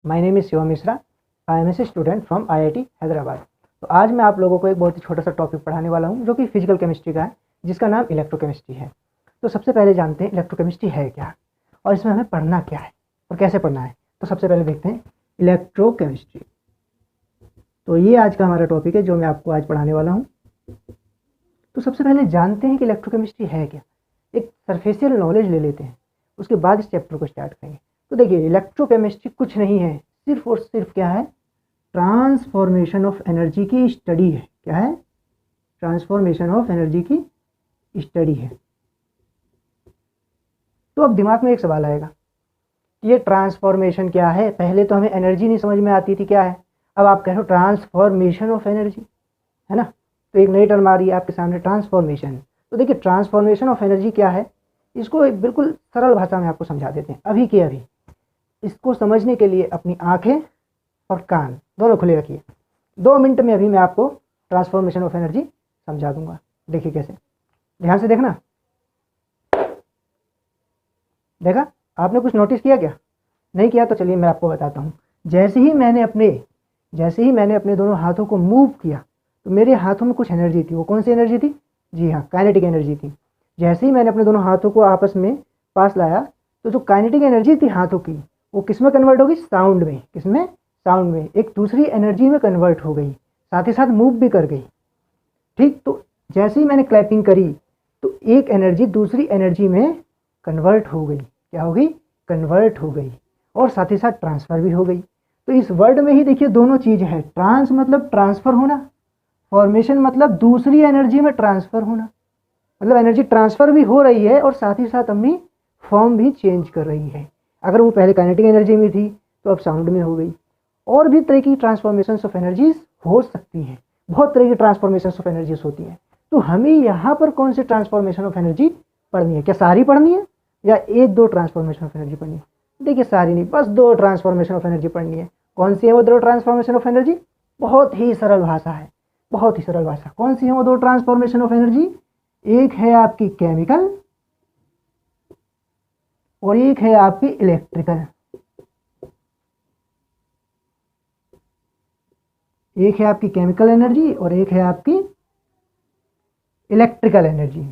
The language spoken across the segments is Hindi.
My name is Shivam Mishra. I am a student from IIT Hyderabad. तो आज मैं आप लोगों को एक बहुत ही छोटा सा टॉपिक पढ़ाने वाला हूं जो कि फिजिकल केमिस्ट्री का है, जिसका नाम इलेक्ट्रोकेमिस्ट्री है। तो सबसे पहले जानते हैं इलेक्ट्रोकेमिस्ट्री है क्या और इसमें हमें पढ़ना क्या है और कैसे पढ़ना है। तो सबसे पहले देखते हैं इलेक्ट्रोकेमिस्ट्री। तो ये आज का हमारा टॉपिक है जो मैं आपको आज पढ़ाने वाला हूँ। तो सबसे पहले जानते हैं कि इलेक्ट्रोकेमिस्ट्री है क्या। एक सरफेशियल नॉलेज ले लेते हैं, उसके बाद इस चैप्टर को स्टार्ट करेंगे। तो देखिए, इलेक्ट्रोकेमिस्ट्री कुछ नहीं है, सिर्फ और सिर्फ क्या है, ट्रांसफॉर्मेशन ऑफ एनर्जी की स्टडी है। क्या है? ट्रांसफॉर्मेशन ऑफ एनर्जी की स्टडी है। तो अब दिमाग में एक सवाल आएगा, ये ट्रांसफॉर्मेशन क्या है। पहले तो हमें एनर्जी नहीं समझ में आती थी क्या है, अब आप कह रहे हो ट्रांसफॉर्मेशन ऑफ एनर्जी, है ना। तो एक नई टर्म आ रही है आपके सामने, ट्रांसफॉर्मेशन। तो देखिए, ट्रांसफॉर्मेशन ऑफ एनर्जी क्या है, इसको एक बिल्कुल सरल भाषा में आपको समझा देते हैं अभी के अभी। इसको समझने के लिए अपनी आंखें और कान दोनों खुले रखिए। 2 मिनट में अभी मैं आपको ट्रांसफॉर्मेशन ऑफ एनर्जी समझा दूंगा। देखिए कैसे, ध्यान से देखना। देखा आपने? कुछ नोटिस किया क्या? नहीं किया तो चलिए मैं आपको बताता हूँ। जैसे ही मैंने अपने दोनों हाथों को मूव किया तो मेरे हाथों में कुछ एनर्जी थी। वो कौन सी एनर्जी थी? जी हाँ, काइनेटिक एनर्जी थी। जैसे ही मैंने अपने दोनों हाथों को आपस में पास लाया तो जो काइनेटिक एनर्जी थी हाथों की, वो किस में कन्वर्ट होगी? साउंड में। किसमें? साउंड में। एक दूसरी एनर्जी में कन्वर्ट हो गई, साथ ही साथ मूव भी कर गई। ठीक, तो जैसे ही मैंने क्लैपिंग करी तो एक एनर्जी दूसरी एनर्जी में कन्वर्ट हो गई। क्या हो गई? कन्वर्ट हो गई, और साथ ही साथ ट्रांसफर भी हो गई। तो इस वर्ड में ही देखिए दोनों चीज़ है। ट्रांस मतलब ट्रांसफर होना, फॉर्मेशन मतलब दूसरी एनर्जी में ट्रांसफर होना। मतलब एनर्जी ट्रांसफर भी हो रही है और साथ ही साथ अपनी फॉर्म भी चेंज कर रही है। अगर वो पहले काइनेटिक एनर्जी में थी तो अब साउंड में हो गई। और भी तरह की ट्रांसफॉर्मेशन ऑफ एनर्जीज हो सकती हैं, बहुत तरह की ट्रांसफॉर्मेशन ऑफ एनर्जीज होती हैं। तो हमें यहाँ पर कौन सी ट्रांसफॉर्मेशन ऑफ एनर्जी पढ़नी है? क्या सारी पढ़नी है या 1-2 ट्रांसफॉर्मेशन ऑफ एनर्जी पढ़नी है? देखिए, सारी नहीं, बस 2 ट्रांसफॉर्मेशन ऑफ एनर्जी पढ़नी है। कौन सी है वो 2 ट्रांसफॉर्मेशन ऑफ एनर्जी? बहुत ही सरल भाषा है, बहुत ही सरल भाषा। कौन सी है वो 2 ट्रांसफॉर्मेशन ऑफ एनर्जी? एक है आपकी केमिकल और एक है आपकी इलेक्ट्रिकल। एक है आपकी केमिकल एनर्जी और एक है आपकी इलेक्ट्रिकल एनर्जी।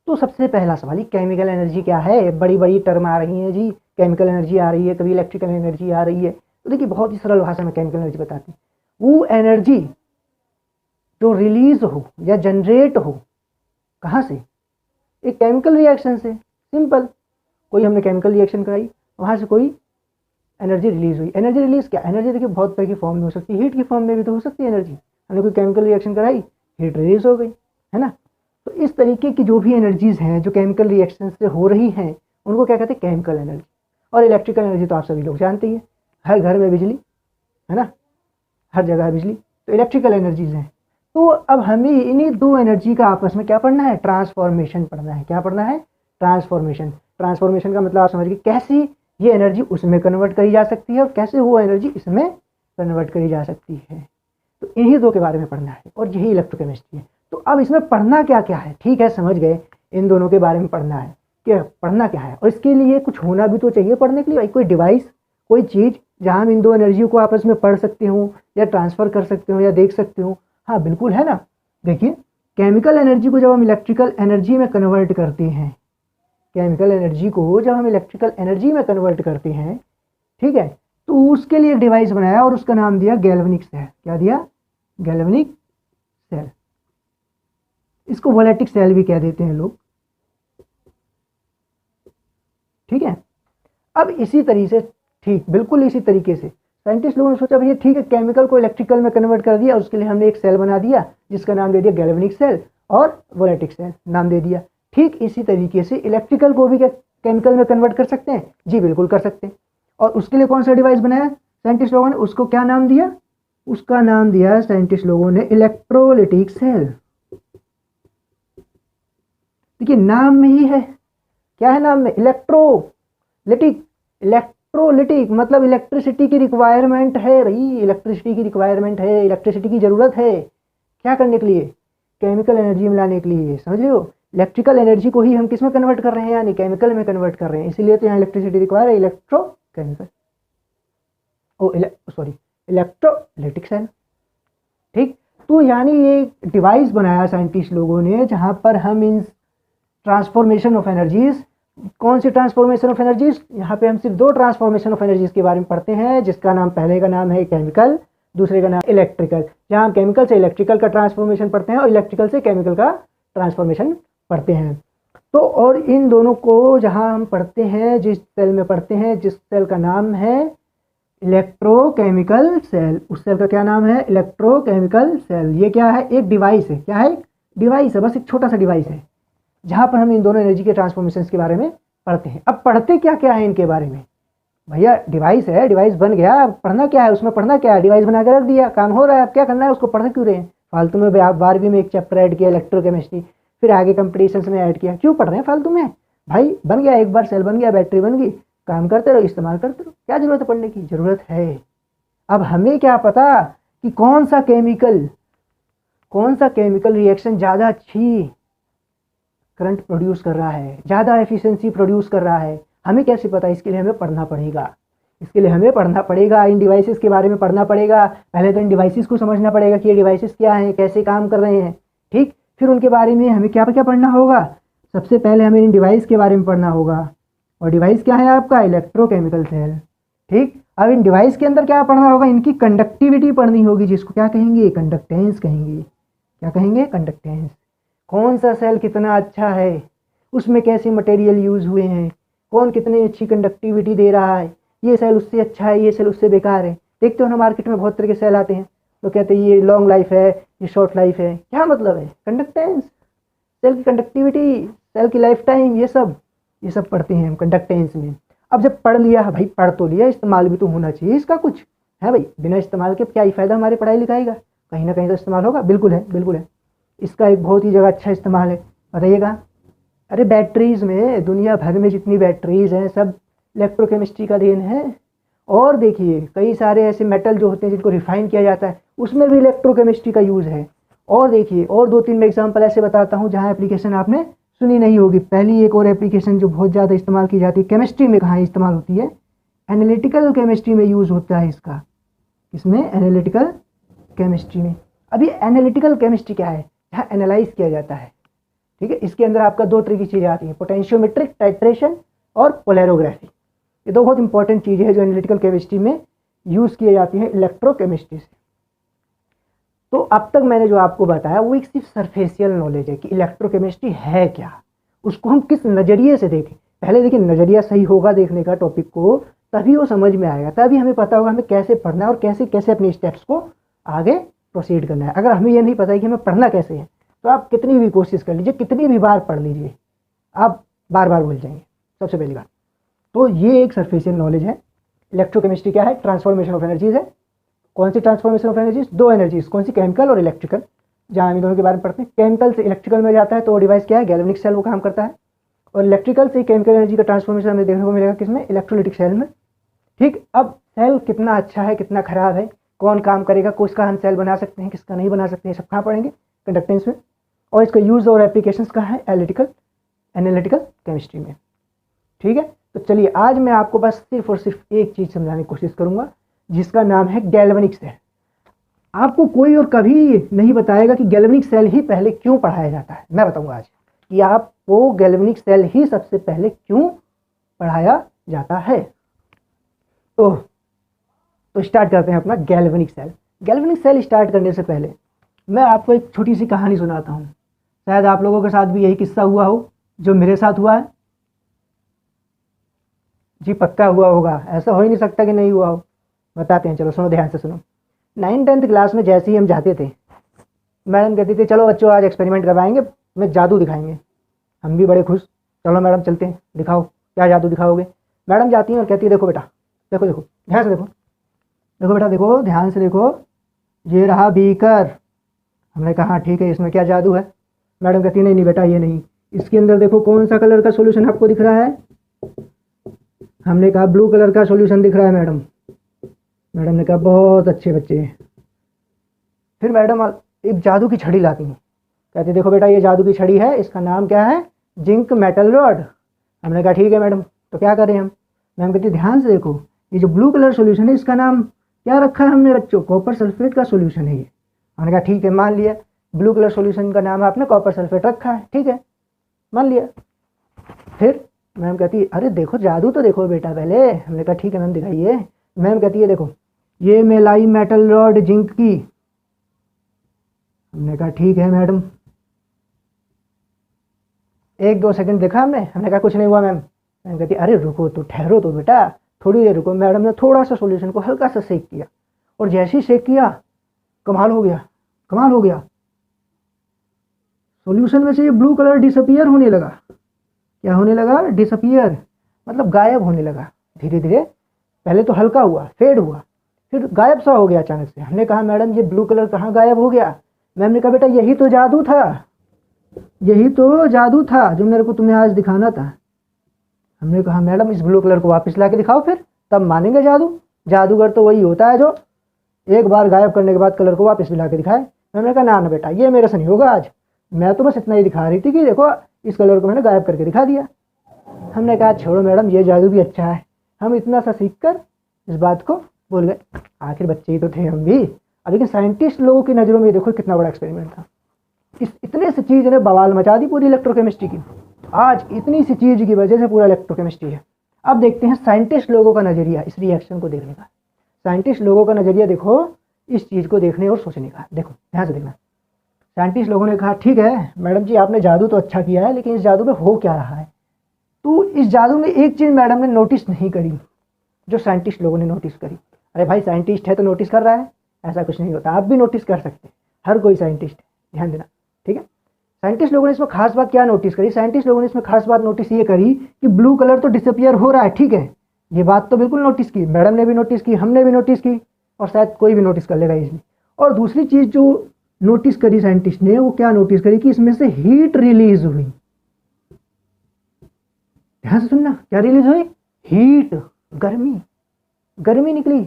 तो सबसे पहला सवाल, केमिकल एनर्जी क्या है? बड़ी बड़ी टर्म आ रही है जी, केमिकल एनर्जी आ रही है, कभी इलेक्ट्रिकल एनर्जी आ रही है। तो देखिए, बहुत ही सरल भाषा में केमिकल एनर्जी बताती है। वो एनर्जी जो रिलीज हो या जनरेट हो, कहाँ से? एक केमिकल रिएक्शन से। सिंपल, कोई हमने केमिकल रिएक्शन कराई, वहाँ से कोई एनर्जी रिलीज हुई। एनर्जी रिलीज क्या? एनर्जी देखिए बहुत तरह की फॉर्म में हो सकती है, हीट की फॉर्म में भी तो हो सकती है एनर्जी। हमने कोई केमिकल रिएक्शन कराई, हीट रिलीज हो गई, है ना। तो इस तरीके की जो भी एनर्जीज हैं जो केमिकल रिएक्शन से हो रही हैं, उनको क्या कहते हैं? Chemical energy. और इलेक्ट्रिकल एनर्जी तो आप सभी लोग जानते ही हैं, हर घर में बिजली, है ना, हर जगह बिजली। तो इलेक्ट्रिकल एनर्जीज हैं। तो अब हमें इन्हीं 2 एनर्जी का आपस में क्या पढ़ना है? ट्रांसफॉर्मेशन पढ़ना है। क्या पढ़ना है? ट्रांसफॉर्मेशन। ट्रांसफॉर्मेशन का मतलब आप समझ गए, कैसी ये एनर्जी उसमें कन्वर्ट करी जा सकती है और कैसे वो एनर्जी इसमें कन्वर्ट करी जा सकती है। तो इन्हीं 2 के बारे में पढ़ना है और यही इलेक्ट्रोकेमिस्ट्री है। तो अब इसमें पढ़ना क्या क्या है? ठीक है, समझ गए, इन दोनों के बारे में पढ़ना है। क्या पढ़ना क्या है? और इसके लिए कुछ होना भी तो चाहिए पढ़ने के लिए, कोई डिवाइस, कोई चीज़ जहाँ हम इन 2 एनर्जियों को आपस में पढ़ सकते हो या ट्रांसफ़र कर सकते हो या देख सकते हो। हाँ बिल्कुल, है ना। देखिए, केमिकल एनर्जी को जब हम इलेक्ट्रिकल एनर्जी में कन्वर्ट करते हैं, केमिकल एनर्जी को जब हम इलेक्ट्रिकल एनर्जी में कन्वर्ट करते हैं, ठीक है, तो उसके लिए एक डिवाइस बनाया और उसका नाम दिया गैल्वेनिक सेल। क्या दिया? Galvanic cell. इसको वोलेटिक सेल भी कह देते हैं लोग, ठीक है। अब इसी तरीके से, ठीक बिल्कुल इसी तरीके से साइंटिस्ट लोगों ने सोचा भैया ठीक है, केमिकल को इलेक्ट्रिकल में कन्वर्ट कर दिया, उसके लिए हमने एक सेल बना दिया जिसका नाम दे दिया गैल्वेनिक सेल और वोलेटिक सेल नाम दे दिया। ठीक इसी तरीके से इलेक्ट्रिकल को भी क्या केमिकल में कन्वर्ट कर सकते हैं? जी बिल्कुल कर सकते हैं। और उसके लिए कौन सा डिवाइस बनाया साइंटिस्ट लोगों ने? उसको क्या नाम दिया? उसका नाम दिया साइंटिस्ट लोगों ने इलेक्ट्रोलिटिक सेल। देखिए, नाम में ही है। क्या है नाम में? इलेक्ट्रोलिटिक। इलेक्ट्रोलिटिक मतलब इलेक्ट्रिसिटी की रिक्वायरमेंट है भाई, इलेक्ट्रिसिटी की रिक्वायरमेंट है, इलेक्ट्रिसिटी की ज़रूरत है। क्या करने के लिए? केमिकल एनर्जी में लाने के लिए। समझ लो, इलेक्ट्रिकल एनर्जी को ही हम किस में कन्वर्ट कर रहे हैं? यानी केमिकल में कन्वर्ट कर रहे हैं। इसीलिए तो यहाँ इलेक्ट्रिसिटी रिक्वायर है, इलेक्ट्रोकेमिकल। Electrolytic cell. ठीक, तो यानी ये डिवाइस बनाया साइंटिस्ट लोगों ने जहाँ पर हम इन ट्रांसफॉर्मेशन ऑफ एनर्जीज, कौन सी ट्रांसफॉर्मेशन ऑफ एनर्जीज, यहाँ पे हम सिर्फ दो ट्रांसफॉर्मेशन ऑफ एनर्जीज के बारे में पढ़ते हैं, जिसका नाम, पहले का नाम है केमिकल, दूसरे का नाम इलेक्ट्रिकल। जहाँ हम केमिकल से इलेक्ट्रिकल का ट्रांसफॉर्मेशन पढ़ते हैं और इलेक्ट्रिकल से केमिकल का ट्रांसफॉर्मेशन पढ़ते हैं। तो और इन दोनों को जहाँ हम पढ़ते हैं, जिस सेल में पढ़ते हैं, जिस सेल का नाम है इलेक्ट्रोकेमिकल सेल, उस सेल का क्या नाम है, इलेक्ट्रोकेमिकल सेल। ये क्या है, एक डिवाइस है। क्या है, डिवाइस है, बस एक छोटा सा डिवाइस है जहाँ पर हम इन दोनों एनर्जी के ट्रांसफॉर्मेशन के बारे में पढ़ते हैं। अब पढ़ते क्या क्या है इनके बारे में, भैया डिवाइस है, डिवाइस बन गया, पढ़ना क्या है, उसमें पढ़ना क्या है, डिवाइस बना के रख दिया, काम हो रहा है, अब क्या करना है, उसको पढ़ क्यों रहे हैं फालतू में। आप 12वीं में एक चैप्टर ऐड किया इलेक्ट्रोकेमिस्ट्री, फिर आगे कंपटीशन में ऐड किया, क्यों पढ़ रहे हैं फालतू में। भाई बन गया, एक बार सेल बन गया, बैटरी बन गई, काम करते रहो, इस्तेमाल करते रहो, क्या जरूरत है पढ़ने की, जरूरत है। अब हमें क्या पता कि कौन सा केमिकल रिएक्शन ज़्यादा अच्छी करंट प्रोड्यूस कर रहा है, ज़्यादा एफिशिएंसी प्रोड्यूस कर रहा है, हमें कैसे पता। इसके लिए हमें पढ़ना पड़ेगा, इन डिवाइसेस के बारे में पढ़ना पड़ेगा। पहले तो इन डिवाइसेस को समझना पड़ेगा कि ये डिवाइसेस क्या हैं, कैसे काम कर रहे हैं। ठीक, फिर उनके बारे में हमें क्या क्या पढ़ना होगा, सबसे पहले हमें इन डिवाइस के बारे में पढ़ना होगा, और डिवाइस क्या है आपका, इलेक्ट्रोकेमिकल सेल। ठीक, अब इन डिवाइस के अंदर क्या पढ़ना होगा, इनकी कंडक्टिविटी पढ़नी होगी, जिसको क्या कहेंगे, कंडक्टेंस कहेंगे। क्या कहेंगे, कंडक्टेंस। कौन सा सेल कितना अच्छा है, उसमें कैसे मटेरियल यूज़ हुए हैं, कौन कितनी अच्छी कंडक्टिविटी दे रहा है, ये सेल उससे अच्छा है, ये सेल उससे बेकार है। देखते हो ना मार्केट में बहुत तरह के सेल आते हैं, तो कहते हैं ये लॉन्ग लाइफ है, ये शॉर्ट लाइफ है। क्या मतलब है, कंडक्टेंस, सेल की कंडक्टिविटी, सेल की लाइफ टाइम, ये सब पढ़ते हैं हम कंडक्टेंस में। अब जब पढ़ लिया, भाई पढ़ तो लिया, इस्तेमाल भी तो होना चाहिए इसका कुछ है भाई। बिना इस्तेमाल के क्या ही फ़ायदा हमारे पढ़ाई लिखाई का, कहीं ना कहीं तो इस्तेमाल होगा। बिल्कुल है, बिल्कुल है, इसका एक बहुत ही जगह अच्छा इस्तेमाल है। बताइएगा, अरे बैटरीज़ में, दुनिया भर में जितनी बैटरीज़ हैं सब इलेक्ट्रोकेमिस्ट्री का देन है। और देखिए कई सारे ऐसे मेटल जो होते हैं जिनको रिफाइन किया जाता है, उसमें भी इलेक्ट्रोकेमिस्ट्री का यूज़ है। और देखिए, और 2-3 मैं एग्जांपल ऐसे बताता हूँ जहाँ एप्लीकेशन आपने सुनी नहीं होगी। पहली एक और एप्लीकेशन जो बहुत ज़्यादा इस्तेमाल की जाती है केमिस्ट्री में, कहाँ इस्तेमाल होती है, एनालिटिकल केमिस्ट्री में यूज़ होता है इसका। इसमें एनालिटिकल केमिस्ट्री में, अभी एनालिटिकल केमिस्ट्री क्या है, जहाँ एनालाइज किया जाता है। ठीक है, इसके अंदर आपका 2 तरह की चीज़ें आती हैं, पोटेंशियोमेट्रिक टाइट्रेशन और पोलैरोग्राफी। ये 2 बहुत इंपॉर्टेंट चीज़ें हैं जो एनालिटिकल केमिस्ट्री में यूज़ किए जाती हैं इलेक्ट्रोकेमिस्ट्री से। तो अब तक मैंने जो आपको बताया वो एक सिर्फ सरफेशियल नॉलेज है कि इलेक्ट्रोकेमिस्ट्री है क्या, उसको हम किस नज़रिए से देखें। पहले देखिए, नज़रिया सही होगा देखने का टॉपिक को, तभी वो समझ में आएगा, तभी हमें पता होगा हमें कैसे पढ़ना है और कैसे कैसे अपने स्टेप्स को आगे प्रोसीड करना है। अगर हमें ये नहीं पता है कि हमें पढ़ना कैसे है, तो आप कितनी भी कोशिश कर लीजिए, कितनी भी बार पढ़ लीजिए, आप बार बार भूल जाएंगे। सबसे पहली बात तो ये एक सरफेशियल नॉलेज है। इलेक्ट्रोकेमिस्ट्री क्या है, ट्रांसफॉर्मेशन ऑफ एनर्जीज है। कौन सी ट्रांसफॉर्मेशन ऑफ एनर्जीज, 2 एनर्जीज, कौन सी, केमिकल और इलेक्ट्रिकल। जहाँ हम दोनों के बारे में पढ़ते हैं, केमिकल से इलेक्ट्रिकल में जाता है तो डिवाइस क्या है, गैल्वेनिक सेल वो काम करता है। और इलेक्ट्रिकल से केमिकल एनर्जी का ट्रांसफॉर्मेशन हमें देखने को मिलेगा किसमें, इलेक्ट्रोलाइटिक सेल में। ठीक, अब सेल कितना अच्छा है कितना खराब है, कौन काम करेगा, किसका हम सेल बना सकते हैं किसका नहीं बना सकते हैं, सब कहाँ पढ़ेंगे, कंडक्टेंस में। और इसका यूज़ और एप्लीकेशंस कहाँ है, एनालिटिकल केमिस्ट्री में। ठीक है, तो चलिए आज मैं आपको बस सिर्फ और सिर्फ एक चीज़ समझाने की कोशिश करूँगा, जिसका नाम है गैल्वेनिक सेल। आपको कोई और कभी नहीं बताएगा कि गैल्वेनिक सेल ही पहले क्यों पढ़ाया जाता है। मैं बताऊँगा आज कि आपको गैल्वेनिक सेल ही सबसे पहले क्यों पढ़ाया जाता है। तो स्टार्ट करते हैं अपना galvanic cell. Galvanic cell start करने से पहले मैं आपको एक छोटी सी कहानी सुनाता हूँ। शायद आप लोगों के साथ भी यही किस्सा हुआ हो जो मेरे साथ हुआ है। जी पक्का हुआ होगा, ऐसा हो ही नहीं सकता कि नहीं हुआ हो। बताते हैं, चलो सुनो, ध्यान से सुनो। 9th-10th क्लास में जैसे ही हम जाते थे, मैडम कहती थी चलो बच्चों आज एक्सपेरिमेंट करवाएंगे, मैं जादू दिखाएंगे। हम भी बड़े खुश, चलो मैडम चलते हैं, दिखाओ क्या जादू दिखाओगे। मैडम जाती हैं और कहती है देखो बेटा, देखो देखो ध्यान से देखो, देखो बेटा देखो ध्यान से देखो, ये रहा बीकर। हमने कहा हाँ ठीक है, इसमें क्या जादू है। मैडम कहती नहीं नहीं बेटा ये नहीं, इसके अंदर देखो कौन सा कलर का सॉल्यूशन आपको दिख रहा है। हमने कहा ब्लू कलर का सॉल्यूशन दिख रहा है मैडम। मैडम ने कहा बहुत अच्छे बच्चे। फिर मैडम एक जादू की छड़ी लाती हैं, कहती देखो बेटा ये जादू की छड़ी है, इसका नाम क्या है, जिंक मेटल रॉड। हमने कहा ठीक है मैडम, तो क्या करें हम। मैम कहती ध्यान से देखो, ये जो ब्लू कलर सोल्यूशन है इसका नाम क्या रखा है हमने बच्चों? कॉपर सल्फेट का सोल्यूशन है ये। हमने कहा ठीक है, मान लिया ब्लू कलर सोल्यूशन का नाम आपने कॉपर सल्फेट रखा है, ठीक है, मान लिया। फिर मैम कहती है अरे देखो जादू तो देखो बेटा पहले। हमने कहा ठीक है मैम दिखाइए। मैम कहती है देखो ये मेलाई मेटल रॉड जिंक की। हमने कहा ठीक है मैडम। 1-2 सेकंड देखा हमने कहा कुछ नहीं हुआ मैम। मैम कहती अरे रुको तो, ठहरो तो बेटा, थोड़ी देर रुको। मैडम ने थोड़ा सा सॉल्यूशन को हल्का सा सेक किया और जैसे ही सेक किया कमाल हो गया, कमाल हो गया। सॉल्यूशन में से ये ब्लू कलर डिसअपियर होने लगा। क्या होने लगा? डिसअपियर, मतलब गायब होने लगा धीरे धीरे। पहले तो हल्का हुआ, फेड हुआ, फिर गायब सा हो गया अचानक से। हमने कहा मैडम ये ब्लू कलर कहाँ गायब हो गया? मैम ने कहा बेटा यही तो जादू था, यही तो जादू था जो मेरे को तुम्हें आज दिखाना था। हमने कहा मैडम इस ब्लू कलर को वापस ला के दिखाओ, फिर तब मानेंगे जादू। जादूगर तो वही होता है जो एक बार गायब करने के बाद कलर को वापस भी ला के दिखाए। मैंने कहा ना ना बेटा ये मेरे से नहीं होगा आज, मैं तो बस इतना ही दिखा रही थी कि देखो इस कलर को मैंने गायब करके दिखा दिया। हमने कहा छोड़ो मैडम ये जादू भी अच्छा है। हम इतना सा सीख कर इस बात को बोल गए। आखिर बच्चे ही तो थे हम भी। अब लेकिन साइंटिस्ट लोगों की नज़रों में देखो कितना बड़ा एक्सपेरिमेंट था। इस इतने सी चीज़ ने बवाल मचा दी पूरी इलेक्ट्रोकेमिस्ट्री की। आज इतनी सी चीज़ की वजह से पूरा इलेक्ट्रोकेमिस्ट्री है। अब देखते हैं साइंटिस्ट लोगों का नज़रिया इस रिएक्शन को देखने का। साइंटिस्ट लोगों का नज़रिया देखो इस चीज़ को देखने और सोचने का। देखो ध्यान से देखना। साइंटिस्ट लोगों ने कहा ठीक है मैडम जी आपने जादू तो अच्छा किया है, लेकिन इस जादू में हो क्या रहा है? तो इस जादू में एक चीज़ मैडम ने नोटिस नहीं करी जो साइंटिस्ट लोगों ने नोटिस करी। अरे भाई साइंटिस्ट है तो नोटिस कर रहा है, ऐसा कुछ नहीं होता। आप भी नोटिस कर सकते, हर कोई साइंटिस्ट है, ध्यान देना, ठीक है। साइंटिस्ट लोगों ने इसमें खास बात क्या नोटिस करी? साइंटिस्ट लोगों ने इसमें खास बात नोटिस ये करी कि ब्लू कलर तो डिसअपियर हो रहा है, ठीक है, ये बात तो बिल्कुल नोटिस की, मैडम ने भी नोटिस की, हमने भी नोटिस की, और शायद कोई भी नोटिस कर लेगा इसलिए। और दूसरी चीज़ जो नोटिस करी साइंटिस्ट ने, वो क्या नोटिस करी कि इसमें से हीट रिलीज हुई। ध्यान से सुनना, क्या रिलीज हुई? हीट, गर्मी, गर्मी निकली।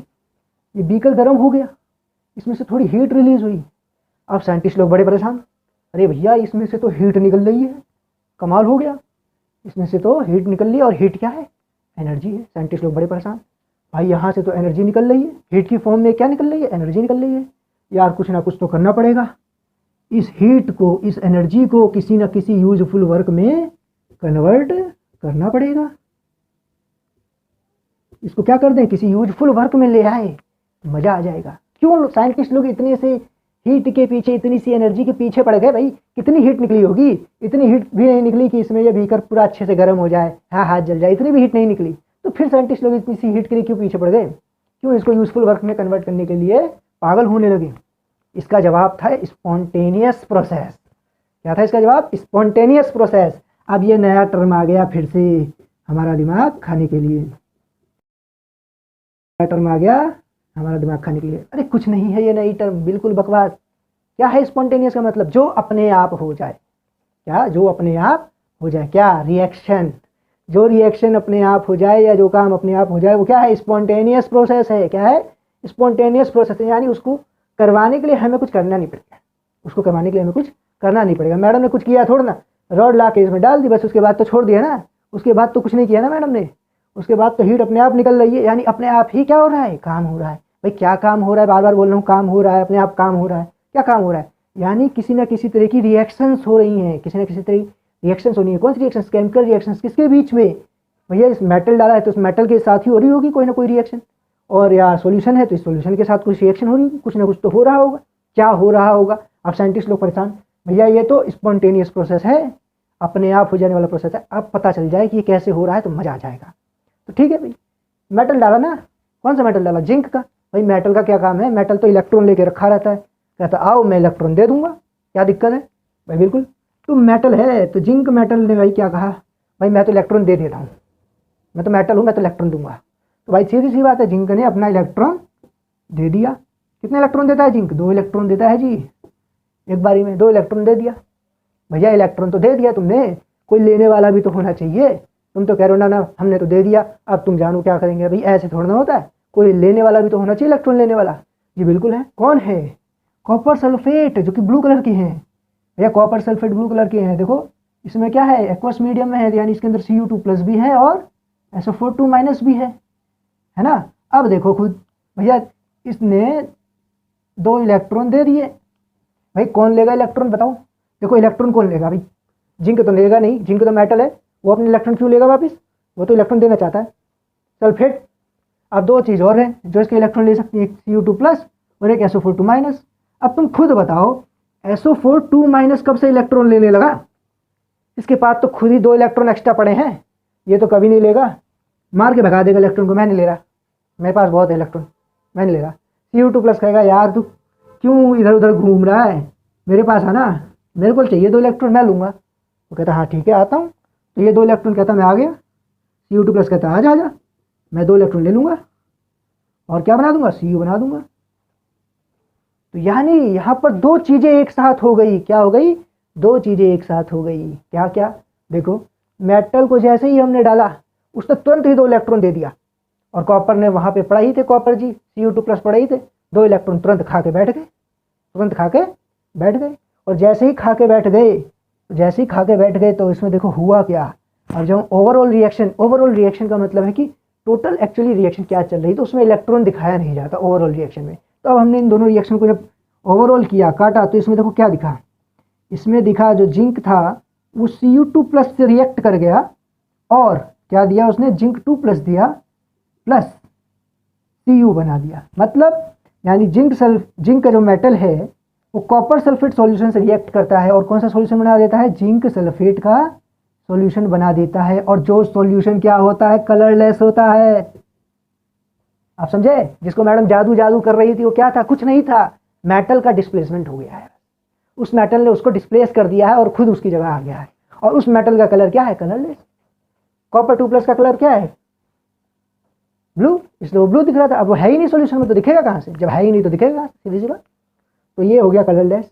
ये बीकर गर्म हो गया, इसमें से थोड़ी हीट रिलीज हुई। अब साइंटिस्ट लोग बड़े परेशान, अरे भैया इसमें से तो हीट निकल रही है, कमाल हो गया, इसमें से तो हीट निकल रही है। और हीट क्या है? एनर्जी है। साइंटिस्ट लोग बड़े परेशान, भाई यहाँ से तो एनर्जी निकल रही है, हीट की फॉर्म में क्या निकल रही है? एनर्जी निकल रही है। यार कुछ ना कुछ तो करना पड़ेगा, इस हीट को, इस एनर्जी को किसी न किसी यूजफुल वर्क में कन्वर्ट करना पड़ेगा। इसको क्या कर दें, किसी यूजफुल वर्क में ले आए, मजा आ जाएगा। क्यों साइंटिस्ट लोग इतने से हीट के पीछे, इतनी सी एनर्जी के पीछे पड़ गए? भाई कितनी हीट निकली होगी? इतनी हीट भी नहीं निकली कि इसमें ये बीकर पूरा अच्छे से गर्म हो जाए, हाँ हाथ जल जाए, इतनी भी हीट नहीं निकली। तो फिर साइंटिस्ट लोग इतनी सी हीट के लिए क्यों पीछे पड़ गए? क्यों इसको यूजफुल वर्क में कन्वर्ट करने के लिए पागल होने लगे? इसका जवाब था स्पॉन्टेनियस प्रोसेस। क्या था इसका जवाब? Spontaneous process. अब ये नया टर्म आ गया फिर से हमारा दिमाग खाने के लिए, नया टर्म आ गया हमारा दिमाग खाने के लिए। अरे कुछ नहीं है ये नई टर्म, बिल्कुल बकवास। क्या है स्पॉन्टेनियस का मतलब? जो अपने आप हो जाए। क्या? जो अपने आप हो जाए। क्या? रिएक्शन। जो रिएक्शन अपने आप हो जाए या जो काम अपने आप हो जाए वो क्या है? स्पॉन्टेनियस प्रोसेस है। क्या है? स्पॉन्टेनियस प्रोसेस है। यानी उसको करवाने के लिए हमें कुछ करना नहीं पड़ेगा, उसको करवाने के लिए हमें कुछ करना नहीं पड़ेगा। मैडम ने कुछ किया थोड़ा ना, रॉड ला के इसमें डाल दी बस, उसके बाद तो छोड़ दिया ना, उसके बाद तो कुछ नहीं किया ना मैडम ने, उसके बाद तो हीट अपने आप निकल रही है। यानी अपने आप ही क्या हो रहा है? काम हो रहा है। भाई क्या काम हो रहा है? बार बार बोल रहा हूँ, काम हो रहा है, अपने आप काम हो रहा है। क्या काम हो रहा है? यानी किसी न किसी तरह की रिएक्शंस हो रही हैं, किसी न किसी तरह की रिएक्शंस होनी है। कौन सी रिएक्शंस? Chemical reactions. किसके बीच में? भैया इस मेटल डाला है तो उस मेटल के साथ ही हो रही होगी कोई ना कोई रिएक्शन, और या सॉल्यूशन है तो इस सॉल्यूशन के साथ कुछ रिएक्शन हो रही होगी, कुछ ना कुछ तो हो रहा होगा। क्या हो रहा होगा? अब साइंटिस्ट लोग परेशान, भैया ये तो स्पॉन्टेनियस प्रोसेस है, अपने आप हो जाने वाला प्रोसेस है। अब पता चल जाए कि ये कैसे हो रहा है तो मजा आ जाएगा। तो ठीक है भाई, मेटल डाला ना, कौन सा मेटल डाला? जिंक का। भाई मेटल का क्या काम है? मेटल तो इलेक्ट्रॉन लेके रखा रहता है, कहता आओ मैं इलेक्ट्रॉन दे दूंगा, क्या दिक्कत है? भाई बिल्कुल, तो मेटल है तो जिंक मेटल ने भाई क्या कहा, भाई मैं तो इलेक्ट्रॉन दे देता हूँ, मैं तो मेटल हूँ, मैं तो इलेक्ट्रॉन दूंगा। तो भाई सीधी सी बात है, जिंक ने अपना इलेक्ट्रॉन दे दिया। कितने इलेक्ट्रॉन देता है जिंक? 2 इलेक्ट्रॉन देता है जी, एक बारी में 2 इलेक्ट्रॉन दे दिया। भैया इलेक्ट्रॉन तो दे दिया तुमने, कोई लेने वाला भी तो होना चाहिए। तुम तो कह रहे हो ना ना हमने तो दे दिया, अब तुम जानो क्या करेंगे। भाई ऐसे थोड़ा ना होता है, कोई लेने वाला भी तो होना चाहिए, इलेक्ट्रॉन लेने वाला। जी बिल्कुल है। कौन है? कॉपर सल्फेट, जो कि ब्लू कलर की है। भैया कॉपर सल्फेट ब्लू कलर की है, देखो इसमें क्या है? एक्वस मीडियम में है, यानी इसके अंदर Cu2+ भी है और SO4 2- भी है। है ना। अब देखो खुद भैया, इसने 2 इलेक्ट्रॉन दे दिए, भाई कौन लेगा इलेक्ट्रॉन बताओ। देखो इलेक्ट्रॉन कौन लेगा भाई, जिंक तो लेगा नहीं, जिंक तो मेटल है, वो अपने इलेक्ट्रॉन क्यों लेगा वापस, वो तो इलेक्ट्रॉन देना चाहता है। सल्फेट, अब 2 चीज़ और है जो इसके इलेक्ट्रॉन ले सकती है, एक Cu2+ और एक SO4 2-। अब तुम खुद बताओ SO4 2- कब से इलेक्ट्रॉन लेने लगा, इसके पास तो खुद ही 2 इलेक्ट्रॉन एक्स्ट्रा पड़े हैं, ये तो कभी नहीं लेगा, मार के भगा देगा इलेक्ट्रॉन को, मैं नहीं ले रहा, मेरे पास बहुत है इलेक्ट्रॉन, मैं नहीं ले रहा। Cu2+ कहेगा यार तू क्यों इधर उधर घूम रहा है, मेरे पास है ना, मेरे को चाहिए 2 इलेक्ट्रॉन, मैं लूँगा। वो कहता हाँ ठीक है आता हूँ, तो ये 2 इलेक्ट्रॉन कहता मैं आ गया, Cu2+ कहता आ जा, मैं 2 इलेक्ट्रॉन ले लूँगा और क्या बना दूंगा, Cu बना दूंगा। तो यानी यहाँ पर 2 चीज़ें एक साथ हो गई, क्या हो गई, 2 चीज़ें एक साथ हो गई, क्या क्या, देखो मेटल को जैसे ही हमने डाला उसने तुरंत ही 2 इलेक्ट्रॉन दे दिया, और कॉपर ने वहाँ पे पड़ा ही थे, कॉपर जी Cu2+ पड़ा ही थे, 2 इलेक्ट्रॉन तुरंत खा के बैठ गए, तुरंत खा के बैठ गए। और जैसे ही खा के बैठ गए, जैसे ही खा के बैठ गए तो इसमें देखो हुआ क्या। और जब ओवरऑल रिएक्शन का मतलब है कि टोटल एक्चुअली रिएक्शन क्या चल रही, तो उसमें इलेक्ट्रॉन दिखाया नहीं जाता ओवरऑल रिएक्शन में। तो अब हमने इन दोनों रिएक्शन को जब ओवरऑल किया, काटा, तो इसमें देखो क्या दिखा, इसमें दिखा जो जिंक था वो Cu2+ से रिएक्ट कर गया, और क्या दिया उसने, जिंक 2+ दिया प्लस Cu बना दिया। मतलब यानी जिंक का जो मेटल है वो कॉपर सल्फेट सॉल्यूशन से रिएक्ट करता है, और कौन सा सॉल्यूशन बना देता है, जिंक सल्फेट का सॉल्यूशन बना देता है। और जो सॉल्यूशन क्या होता है, कलरलेस होता है। आप समझे, जिसको मैडम जादू जादू कर रही थी वो क्या था, कुछ नहीं था, मेटल का डिस्प्लेसमेंट हो गया है, उस मेटल ने उसको डिस्प्लेस कर दिया है और खुद उसकी जगह आ गया है। और उस मेटल का कलर क्या है, कलरलेस। कॉपर 2+ का कलर क्या है, ब्लू, इसलिए वो ब्लू दिख रहा था। अब वो है ही नहीं सॉल्यूशन में, तो दिखेगा कहाँ से, जब है ही नहीं तो दिखेगा कहाँ से, सीधी सी बात। तो ये हो गया कलरलेस,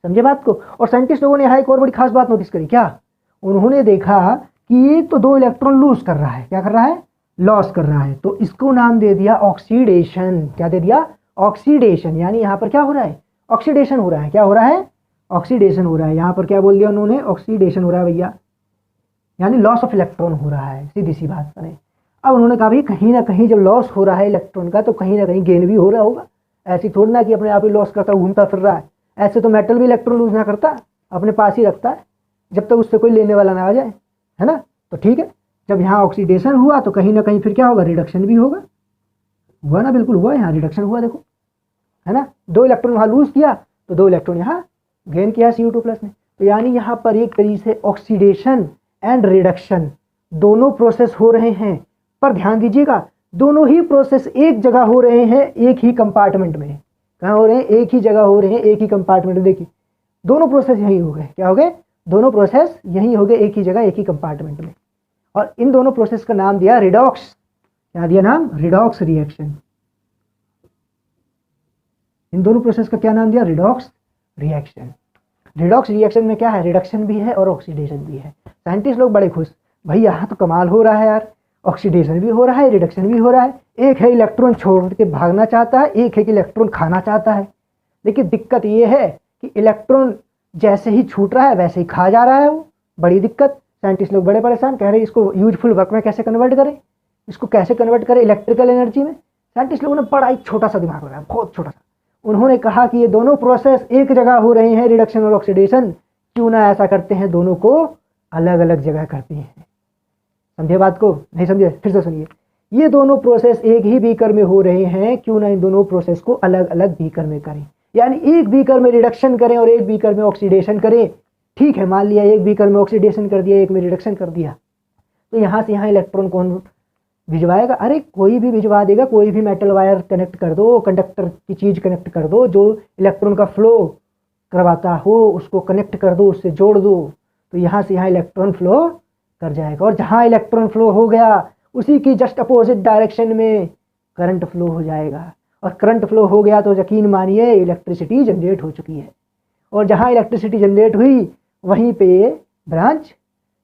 समझे बात को। और साइंटिस्ट लोगों ने यहाँ एक और बड़ी खास बात नोटिस करी, क्या, उन्होंने देखा कि ये तो 2 इलेक्ट्रॉन लूज कर रहा है, क्या कर रहा है, लॉस कर रहा है, तो इसको नाम दे दिया ऑक्सीडेशन। क्या दे दिया, ऑक्सीडेशन। यानी यहाँ पर क्या हो रहा है, ऑक्सीडेशन हो रहा है, क्या हो रहा है, ऑक्सीडेशन हो रहा है। यहाँ पर क्या बोल दिया उन्होंने, ऑक्सीडेशन हो रहा है भैया, यानी लॉस ऑफ इलेक्ट्रॉन हो रहा है, सीधी सी बात करें। अब उन्होंने कहा भाई कहीं ना कहीं जब लॉस हो रहा है इलेक्ट्रॉन का, तो कहीं ना कहीं गेन भी हो रहा होगा, ऐसी थोड़ी ना कि अपने आप ही लॉस करता घूमता फिर रहा है। ऐसे तो मेटल भी इलेक्ट्रॉन लूज ना करता, अपने पास ही रखता है जब तक उससे कोई लेने वाला ना आ जाए, है ना। तो ठीक है, जब यहाँ ऑक्सीडेशन हुआ तो कहीं ना कहीं फिर क्या होगा, रिडक्शन भी होगा, हुआ ना, बिल्कुल हुआ, यहाँ रिडक्शन हुआ देखो, है ना। 2 इलेक्ट्रॉन वहाँ लूज किया तो 2 इलेक्ट्रॉन यहाँ गेन किया Cu2+ ने। तो यानी यहाँ पर एक तरीके से ऑक्सीडेशन एंड रिडक्शन दोनों प्रोसेस हो रहे हैं। पर ध्यान दीजिएगा, दोनों ही प्रोसेस एक जगह हो रहे हैं, एक ही कंपार्टमेंट में। कहाँ हो रहे हैं, एक ही जगह हो रहे हैं, एक ही कंपार्टमेंट में। देखिए दोनों प्रोसेस यहीं हो गए, क्या हो गए, दोनों प्रोसेस यहीं हो गए, एक ही जगह, एक ही कंपार्टमेंट में। और इन दोनों प्रोसेस का नाम दिया रिडॉक्स, क्या दिया नाम, रिडॉक्स रिएक्शन। इन दोनों प्रोसेस का क्या नाम दिया, रिडॉक्स रिएक्शन। रिडॉक्स रिएक्शन में क्या है, रिडक्शन भी है और ऑक्सीडेशन भी है। साइंटिस्ट लोग बड़े खुश, भाई यहाँ तो कमाल हो रहा है यार, ऑक्सीडेशन भी हो रहा है, रिडक्शन भी हो रहा है। एक है इलेक्ट्रॉन छोड़ के भागना चाहता है, एक है कि इलेक्ट्रॉन खाना चाहता है। लेकिन दिक्कत ये है कि इलेक्ट्रॉन जैसे ही छूट रहा है वैसे ही खा जा रहा है, वो बड़ी दिक्कत। साइंटिस्ट लोग बड़े परेशान, कह रहे हैं इसको यूजफुल वर्क में कैसे कन्वर्ट करें, इसको कैसे कन्वर्ट करें इलेक्ट्रिकल एनर्जी में। साइंटिस्ट लोगों ने बड़ा एक छोटा सा दिमाग लगाया, बहुत छोटा सा। उन्होंने कहा कि ये दोनों प्रोसेस एक जगह हो रहे हैं, रिडक्शन और ऑक्सीडेशन, क्यों ना ऐसा करते हैं दोनों को अलग अलग जगह करते हैं। समझे बात को, नहीं समझे, फिर से सुनिए। ये दोनों प्रोसेस एक ही बीकर में हो रहे हैं, क्यों ना इन दोनों प्रोसेस को अलग अलग बीकर में करें। यानी एक बीकर में रिडक्शन करें और एक बीकर में ऑक्सीडेशन करें। ठीक है, मान लिया एक बीकर में ऑक्सीडेशन कर दिया, एक में रिडक्शन कर दिया, तो यहाँ से यहाँ इलेक्ट्रॉन कौन भिजवाएगा, अरे कोई भी भिजवा देगा। कोई भी मेटल वायर कनेक्ट कर दो, कंडक्टर की चीज़ कनेक्ट कर दो, जो इलेक्ट्रॉन का फ्लो करवाता हो उसको कनेक्ट कर दो, उससे जोड़ दो, तो यहाँ से यहाँ इलेक्ट्रॉन फ्लो कर जाएगा। और जहाँ इलेक्ट्रॉन फ्लो हो गया उसी की जस्ट अपोजिट डायरेक्शन में करंट फ्लो हो जाएगा। और करंट फ्लो हो गया तो यकीन मानिए इलेक्ट्रिसिटी जनरेट हो चुकी है। और जहाँ इलेक्ट्रिसिटी जनरेट हुई वहीं पे ब्रांच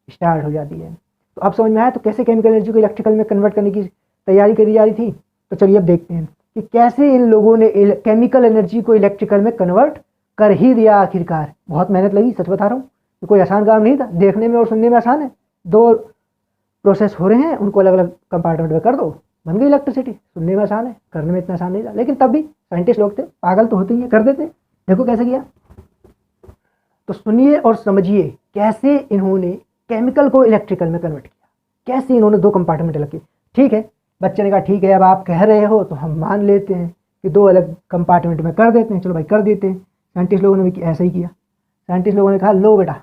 स्टार्ट हो जाती है। तो अब समझ में आया तो कैसे केमिकल एनर्जी को इलेक्ट्रिकल में कन्वर्ट करने की तैयारी करी जा रही थी। तो चलिए अब देखते हैं कि कैसे इन लोगों ने केमिकल एनर्जी को इलेक्ट्रिकल में कन्वर्ट कर ही दिया आखिरकार। बहुत मेहनत लगी, सच बता रहा हूँ, तो कोई आसान काम नहीं था। देखने में और सुनने में आसान है, 2 प्रोसेस हो रहे हैं, उनको अलग अलग कंपार्टमेंट में कर दो, बन गई इलेक्ट्रिसिटी। सुनने में आसान है, करने में इतना आसान नहीं था, लेकिन तब भी साइंटिस्ट लोग थे, पागल तो होते ही है, कर देते। देखो कैसे किया। तो सुनिए और समझिए कैसे इन्होंने केमिकल को इलेक्ट्रिकल में कन्वर्ट किया, कैसे इन्होंने दो कंपार्टमेंट अलग किए। ठीक है, बच्चे ने कहा ठीक है अब आप कह रहे हो तो हम मान लेते हैं कि दो अलग कंपार्टमेंट में कर देते हैं। चलो भाई कर देते हैं। साइंटिस्ट लोगों ने भी ऐसा ही किया। साइंटिस्ट लोगों ने कहा लो बेटा,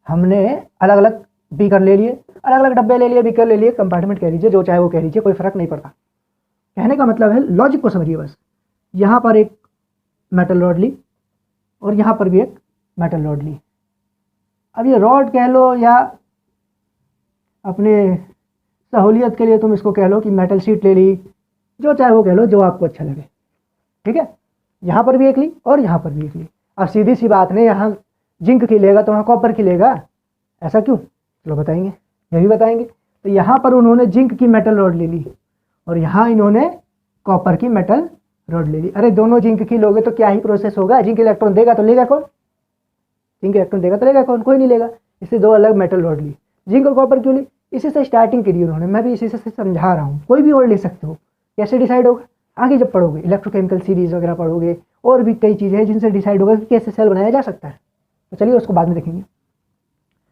हमने अलग अलग बीकर ले लिए, अलग अलग डब्बे ले लिए, बीकर ले लिए, कंपार्टमेंट कह लीजिए, जो चाहे वो कह लीजिए, कोई फर्क नहीं पड़ता। कहने का मतलब है, लॉजिक को समझिए बस। यहाँ पर एक मेटल रॉड ली और यहाँ पर भी एक मेटल रॉड ली। अब ये रॉड कह लो या अपने सहूलियत के लिए तुम इसको कह लो कि मेटल शीट ले ली, जो चाहे वो कह लो, जो आपको अच्छा लगे। ठीक है, यहाँ पर भी एक ली और यहाँ पर भी एक ली। अब सीधी सी बात नहीं, यहाँ जिंक की लेगा तो वहाँ कॉपर की लेगा, ऐसा क्यों? चलो बताएंगे, ये भी बताएंगे। तो यहाँ पर उन्होंने जिंक की मेटल रॉड ले ली और यहाँ इन्होंने कॉपर की मेटल रॉड ले ली। अरे दोनों जिंक की लोगे तो क्या ही प्रोसेस होगा? जिंक इलेक्ट्रॉन देगा तो लेगा कौन? जिंक इलेक्ट्रॉन देगा तो लेगा कौन? कोई नहीं लेगा। इससे दो अलग मेटल रॉड ली। जिंक और कॉपर क्यों ली? इसी से स्टार्टिंग करी उन्होंने, मैं भी इसी से समझा रहा हूँ। कोई भी और ले सकते हो। कैसे डिसाइड होगा? आगे जब पढ़ोगे, इलेक्ट्रोकेमिकल सीरीज वगैरह पढ़ोगे, और भी कई चीज़ें हैं जिनसे डिसाइड होगा कि कैसे सेल बनाया जा सकता है। तो चलिए उसको बाद में देखेंगे।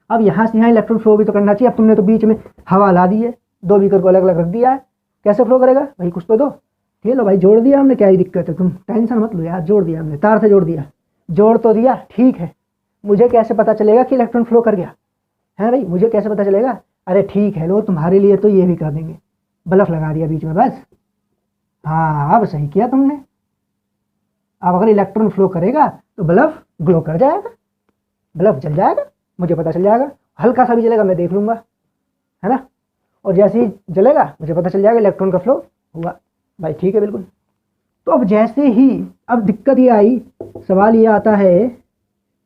अब यहाँ से यहाँ इलेक्ट्रॉन फ्लो भी तो करना चाहिए। अब तुमने तो बीच में हवा ला दी है, दो बीकर को अलग अलग रख दिया है, कैसे फ्लो करेगा भाई? कुछ तो दो। ठीक है, लो भाई जोड़ दिया हमने, क्या ही दिक्कत है? तुम टेंशन मत लो यार, जोड़ दिया हमने, तार से जोड़ दिया, जोड़ तो दिया, ठीक है। मुझे कैसे पता चलेगा कि इलेक्ट्रॉन फ्लो कर गया है भाई? मुझे कैसे पता चलेगा? अरे ठीक है, लो तुम्हारे लिए तो ये भी कर देंगे, बल्ब लगा दिया बीच में बस। हाँ अब सही किया तुमने। अब अगर इलेक्ट्रॉन फ्लो करेगा तो बल्ब ग्लो कर जाएगा, बल्ब जल जाएगा, मुझे पता चल जाएगा। हल्का सा भी जलेगा मैं देख लूँगा, है ना? और जैसे ही जलेगा मुझे पता चल जाएगा इलेक्ट्रॉन का फ्लो हुआ। भाई ठीक है बिल्कुल। तो अब जैसे ही, अब दिक्कत ये आई, सवाल ये आता है,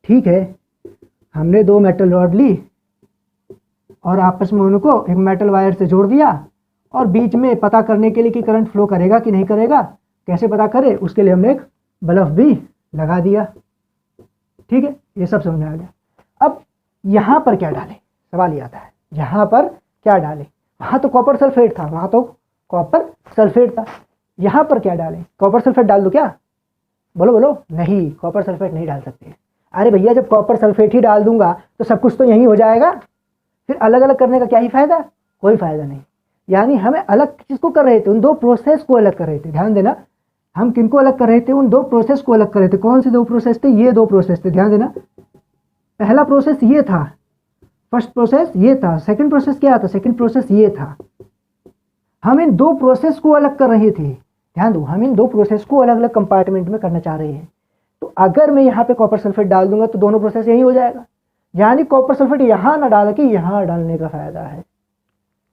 ठीक है हमने दो मेटल रॉड ली और आपस में उनको एक मेटल वायर से जोड़ दिया, और बीच में पता करने के लिए कि करंट फ्लो करेगा कि नहीं करेगा, कैसे पता करे, उसके लिए हमने एक बल्ब भी लगा दिया। ठीक है, ये सब समझ में आ गया। अब यहाँ पर क्या डालें? सवाल ये आता है, यहाँ पर क्या डालें? वहाँ तो कॉपर सल्फेट था, वहाँ तो कॉपर सल्फेट था, यहाँ पर क्या डालें? कॉपर सल्फेट डाल दो क्या? बोलो बोलो। नहीं, कॉपर सल्फेट नहीं डाल सकते। अरे भैया जब कॉपर सल्फेट ही डाल दूंगा तो सब कुछ तो यहीं हो जाएगा, फिर अलग अलग करने का क्या ही फायदा? कोई फायदा नहीं। यानी हमें अलग किसको कर रहे थे? उन दो प्रोसेस को अलग कर रहे थे। ध्यान देना, हम किनको अलग कर रहे थे? उन दो प्रोसेस को अलग कर रहे थे। कौन से दो प्रोसेस थे? ये दो प्रोसेस थे। ध्यान देना, पहला प्रोसेस ये था, फर्स्ट प्रोसेस ये था, सेकंड प्रोसेस क्या था? सेकंड प्रोसेस ये था। हम इन दो प्रोसेस को अलग कर रहे थे। ध्यान दो, हम इन दो प्रोसेस को अलग अलग कंपार्टमेंट में करना चाह रहे हैं। तो अगर मैं यहाँ पे कॉपर सल्फेट डाल दूंगा तो दोनों प्रोसेस यही हो जाएगा। यानी कॉपर सल्फेट यहाँ ना डाल के यहाँ डालने का फायदा है,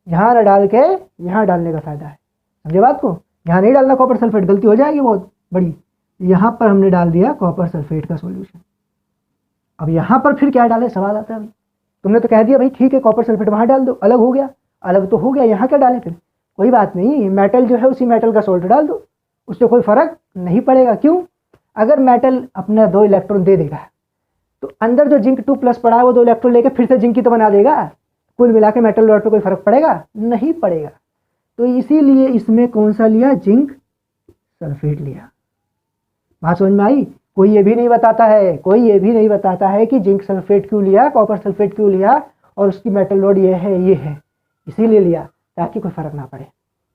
यहाँ ना डाल के यहाँ डालने का फायदा है। समझे बात को? यहाँ नहीं डालना कॉपर सल्फेट, गलती हो जाएगी बहुत बड़ी। यहाँ पर हमने डाल दिया कॉपर सल्फेट का सॉल्यूशन। अब यहाँ पर फिर क्या डाले? सवाल आता है भाई, तुमने तो कह दिया भाई ठीक है कॉपर सल्फेट वहाँ डाल दो, अलग हो गया, अलग तो हो गया, यहाँ क्या डालें फिर? कोई बात नहीं, मेटल जो है उसी मेटल का सोल्ट डाल दो, उससे कोई फर्क नहीं पड़ेगा। क्यों? अगर मेटल अपना दो इलेक्ट्रॉन दे देगा तो अंदर जो जिंक 2+ पड़ा है वो दो इलेक्ट्रॉन लेकर फिर से जिंक की तो बना देगा। कुल मिला के मेटल रॉड पे कोई फर्क पड़ेगा? नहीं पड़ेगा। तो इसीलिए इसमें कौन सा लिया? जिंक सल्फेट लिया। बात समझ में आई? कोई ये भी नहीं बताता है, कोई ये भी नहीं बताता है कि जिंक सल्फेट क्यों लिया, कॉपर सल्फेट क्यों लिया, और उसकी मेटल रॉड ये है, इसीलिए लिया ताकि कोई फर्क ना पड़े।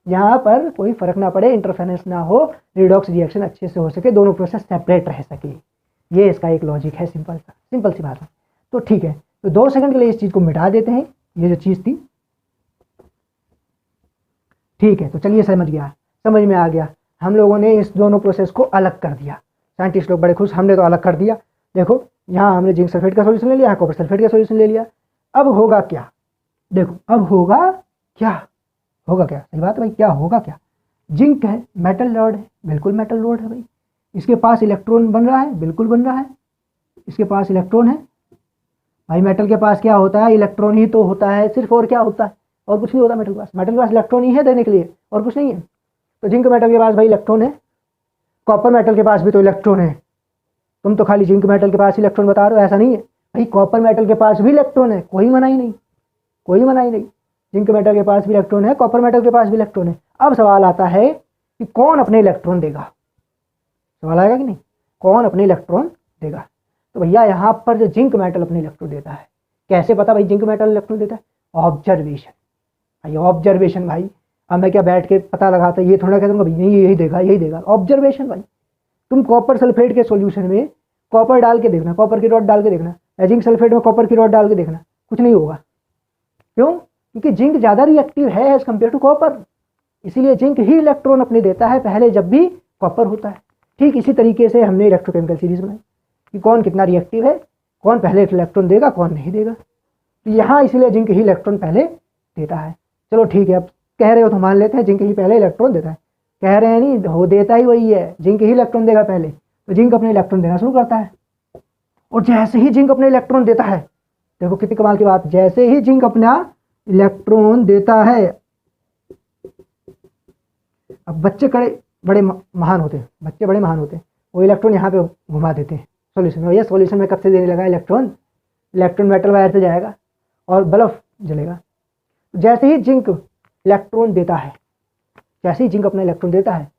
यहाँ पर कोई फर्क ना पड़े, इंटरफेरेंस ना हो, रिडॉक्स रिएक्शन अच्छे से हो सके, दोनों प्रोसेस सेपरेट रह सके। ये इसका एक लॉजिक है, सिंपल सी बात है। तो ठीक है, तो 2 सेकंड के लिए इस चीज़ को मिटा देते हैं, ये जो चीज़ थी। ठीक है, तो चलिए समझ में आ गया। हम लोगों ने इस दोनों प्रोसेस को अलग कर दिया। साइंटिस्ट लोग बड़े खुश, हमने तो अलग कर दिया। देखो यहाँ हमने जिंक सल्फेट का सॉल्यूशन ले लिया, कॉपर सल्फेट का सॉल्यूशन ले लिया। अब होगा क्या? देखो अब होगा क्या? सही बात है भाई, क्या होगा क्या? जिंक है, मेटल रॉड है, बिल्कुल मेटल रॉड है भाई। इसके पास इलेक्ट्रॉन बन रहा है, बिल्कुल बन रहा है, इसके पास इलेक्ट्रॉन है भाई। मेटल के पास क्या होता है? इलेक्ट्रॉन ही तो होता है सिर्फ, और क्या होता है? और कुछ नहीं होता मेटल के पास। मेटल के पास इलेक्ट्रॉन ही है देने के लिए, और कुछ नहीं है। तो जिंक मेटल के पास भाई इलेक्ट्रॉन है, कॉपर मेटल के पास भी तो इलेक्ट्रॉन है। तुम तो खाली जिंक मेटल के पास इलेक्ट्रॉन बता रहे हो, ऐसा नहीं है भाई। कॉपर मेटल के पास भी इलेक्ट्रॉन है, कोई मना ही नहीं। जिंक मेटल के पास भी इलेक्ट्रॉन है, कॉपर मेटल के पास भी इलेक्ट्रॉन है। अब सवाल आता है कि कौन अपने इलेक्ट्रॉन देगा, सवाल आएगा कि नहीं, कौन अपने इलेक्ट्रॉन देगा। तो भैया यहाँ पर जो जिंक मेटल अपने इलेक्ट्रॉन देता है, कैसे पता भाई जिंक मेटल इलेक्ट्रॉन देता है, ऑब्जर्वेशन भाई, ऑब्जर्वेशन भाई। अब मैं क्या बैठ के पता लगाता, ये थोड़ा कह दूंगा भाई नहीं यही देगा यही देगा, ऑब्जर्वेशन भाई। तुम कॉपर सल्फेट के सॉल्यूशन में कॉपर डाल के देखना, कॉपर की रॉड डाल के देखना, या जिंक सल्फेट में कॉपर की रॉड डाल के देखना, कुछ नहीं होगा। क्यों? क्योंकि जिंक ज़्यादा रिएक्टिव है एज कम्पेयर टू कॉपर, इसीलिए जिंक ही इलेक्ट्रॉन अपने देता है पहले जब भी कॉपर होता है। ठीक इसी तरीके से हमने इलेक्ट्रोकेमिकल सीरीज बनाई कि कौन कितना रिएक्टिव है, कौन पहले इलेक्ट्रॉन देगा कौन नहीं देगा। तो यहाँ इसलिए जिंक ही इलेक्ट्रॉन पहले देता है। चलो ठीक है, अब कह रहे हो तो मान लेते हैं जिंक ही पहले इलेक्ट्रॉन देता है। कह रहे हैं नहीं, हो देता ही वही है, जिंक ही इलेक्ट्रॉन देगा पहले, तो जिंक अपने इलेक्ट्रॉन देना शुरू करता है। और जैसे ही जिंक अपने इलेक्ट्रॉन देता है, देखो कितनी कमाल की बात, जैसे ही जिंक अपना इलेक्ट्रॉन देता है, अब बच्चे बड़े महान होते हैं, बच्चे बड़े महान होते हैं, वो इलेक्ट्रॉन यहाँ पे घुमा देते हैं सॉल्यूशन में। भैया सॉल्यूशन में कब से देने लगा इलेक्ट्रॉन, इलेक्ट्रॉन मेटल वायर से जाएगा और बल्ब जलेगा। जैसे ही जिंक इलेक्ट्रॉन देता है, जैसे ही जिंक अपना इलेक्ट्रॉन देता है,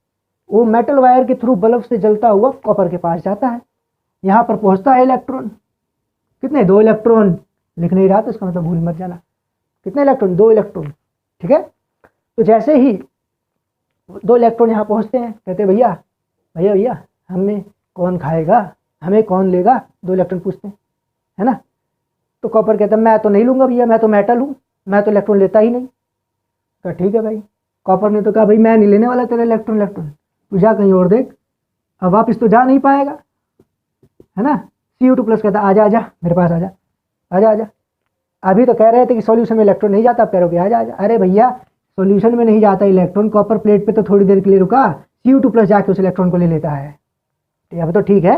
वो मेटल वायर के थ्रू बल्ब से जलता हुआ कॉपर के पास जाता है, यहाँ पर पहुँचता है इलेक्ट्रॉन। कितने? 2 इलेक्ट्रॉन। लिख नहीं रहा तो इसका मतलब भूल मत जाना, कितने इलेक्ट्रॉन? 2 इलेक्ट्रॉन। ठीक है, तो जैसे ही 2 इलेक्ट्रॉन यहाँ पहुँचते हैं, कहते हैं भैया भैया भैया हमें कौन खाएगा, हमें कौन लेगा, 2 इलेक्ट्रॉन पूछते हैं, है ना। तो कॉपर कहता है मैं तो नहीं लूँगा भैया, मैं तो मेटल हूँ, मैं तो इलेक्ट्रॉन लेता ही नहीं। तो ठीक है भाई, कॉपर ने तो कहा भाई मैं नहीं लेने वाला तेरा इलेक्ट्रॉन, तू जा कहीं और देख। अब वापस तो जा नहीं पाएगा, है ना। Cu2+ कहता आजा आजा मेरे पास, आजा आजा आजा। अभी तो कह रहे थे कि सॉल्यूशन में इलेक्ट्रॉन नहीं जाता, कह रहे आजा आजा। अरे भैया सॉल्यूशन में नहीं जाता इलेक्ट्रॉन, कॉपर प्लेट पे तो थोड़ी देर के लिए रुका, Cu2+ जाके उस इलेक्ट्रॉन को ले लेता है। अब तो ठीक है,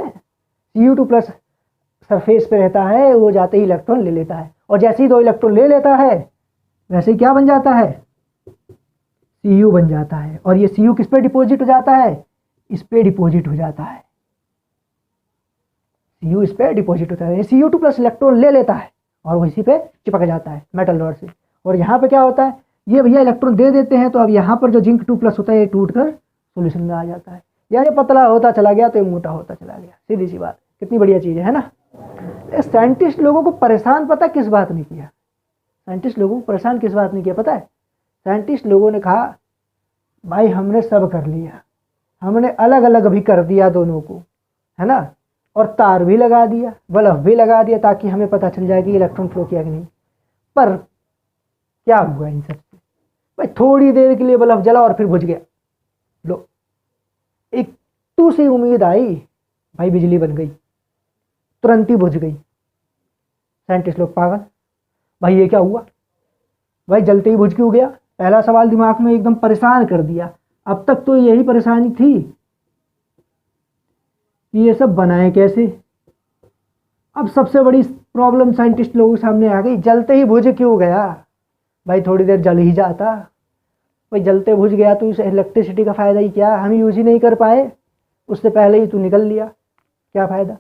Cu2+ सरफेस पे रहता है, वो जाते ही इलेक्ट्रॉन ले लेता है, और जैसे ही 2 इलेक्ट्रॉन ले लेता है वैसे ही क्या बन जाता है, Cu बन जाता है। और ये Cu किस पे डिपॉजिट हो जाता है, इस पे डिपॉजिट हो जाता है, Cu इस पे डिपॉजिट होता है। Cu2+ इलेक्ट्रॉन ले लेता है और वो इसी पे चिपक जाता है मेटल रॉड से। और यहाँ पे क्या होता है, ये भैया इलेक्ट्रॉन दे देते हैं, तो अब यहाँ पर जो जिंक 2+ होता है ये टूट कर सोल्यूशन में आ जाता है। यार ये पतला होता चला गया तो ये मोटा होता चला गया, सीधी सी बात। कितनी बढ़िया चीज़ है ना। साइंटिस्ट लोगों को परेशान पता किस बात नहीं किया, साइंटिस्ट लोगों को परेशान किस बात नहीं किया पता है। साइंटिस्ट लोगों ने कहा भाई हमने सब कर लिया, हमने अलग अलग भी कर दिया दोनों को, है ना, और तार भी लगा दिया, बल्ब भी लगा दिया, ताकि हमें पता चल जाए कि इलेक्ट्रॉन फ्लो किया कि नहीं। पर क्या हुआ इन सब से भाई, थोड़ी देर के लिए बल्ब जला और फिर बुझ गया। लो एक तू सी उम्मीद आई भाई, बिजली बन गई, तुरंत ही बुझ गई। साइंटिस्ट लोग पागल, भाई ये क्या हुआ भाई, जलते ही बुझ क्यों गया। पहला सवाल दिमाग में एकदम परेशान कर दिया। अब तक तो यही परेशानी थी कि ये सब बनाए कैसे। अब सबसे बड़ी प्रॉब्लम साइंटिस्ट लोगों के सामने आ गई, जलते ही बुझ क्यों गया भाई, थोड़ी देर जल ही जाता भाई, जलते बुझ गया तो इस इलेक्ट्रिसिटी का फ़ायदा ही क्या, हम यूज ही नहीं कर पाए, उससे पहले ही तू निकल लिया, क्या फ़ायदा।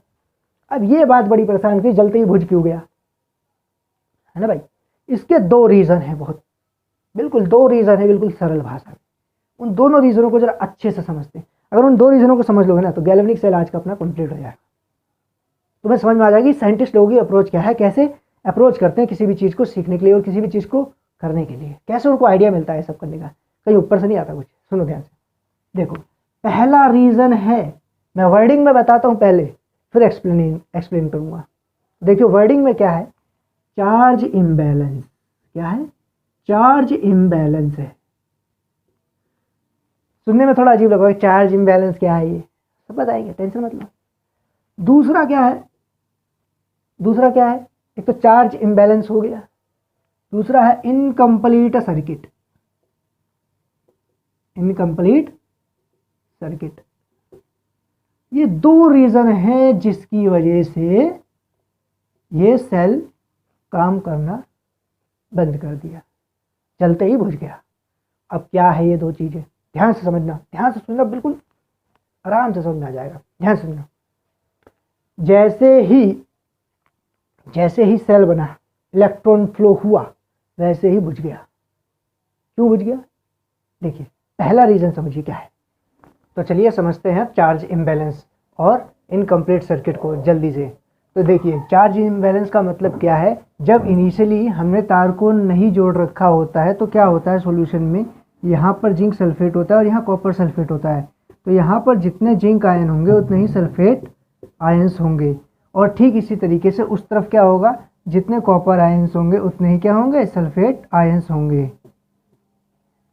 अब ये बात बड़ी परेशान की, जलते ही बुझ क्यों गया, है ना भाई। इसके 2 रीज़न हैं, बहुत बिल्कुल 2 रीज़न है, बिल्कुल सरल भाषा में। उन दोनों रीज़नों को जरा अच्छे से समझते हैं। अगर उन 2 रीज़नों को समझ लोगे ना तो गैल्वेनिक सेल आज का अपना कंप्लीट हो जाएगा। तुम्हें समझ में आ जाएगी साइंटिस्ट लोगों की अप्रोच क्या है, कैसे अप्रोच करते हैं किसी भी चीज़ को सीखने के लिए और किसी भी चीज़ को करने के लिए, कैसे उनको आइडिया मिलता है सब करने का, कहीं ऊपर से नहीं आता कुछ। सुनो ध्यान से, देखो पहला रीज़न है, मैं वर्डिंग में बताता हूँ पहले, फिर एक्सप्लेन करूँगा। देखिए वर्डिंग में क्या है, चार्ज इम्बैलेंस। क्या है, चार्ज इम्बैलेंस है। सुनने में थोड़ा अजीब लगा, चार्ज इम्बैलेंस क्या है, ये सब बताएंगे, टेंशन मत लो। दूसरा क्या है, दूसरा क्या है, एक तो चार्ज इम्बैलेंस हो गया, दूसरा है इनकम्प्लीट सर्किट। इनकम्प्लीट सर्किट, ये 2 रीज़न हैं जिसकी वजह से ये सेल काम करना बंद कर दिया, चलते ही बुझ गया। अब क्या है ये 2 चीज़ें, ध्यान से समझना, ध्यान से सुनना, बिल्कुल आराम से समझ में आ जाएगा, ध्यान से सुनना। जैसे ही सेल बना, इलेक्ट्रॉन फ्लो हुआ, वैसे ही बुझ गया। क्यों बुझ गया, देखिए पहला रीज़न समझिए क्या है। तो चलिए समझते हैं चार्ज इम्बैलेंस और इनकम्प्लीट सर्किट को जल्दी से। तो देखिए चार्ज इम्बैलेंस का मतलब क्या है, जब इनिशियली हमने तार को नहीं जोड़ रखा होता है तो क्या होता है सॉल्यूशन में, यहाँ पर जिंक सल्फेट होता है और यहाँ कॉपर सल्फेट होता है। तो यहाँ पर जितने जिंक आयन होंगे उतने ही सल्फेट आयंस होंगे, और ठीक इसी तरीके से उस तरफ क्या होगा, जितने कॉपर आयंस होंगे उतने ही क्या होंगे, सल्फेट आयंस होंगे।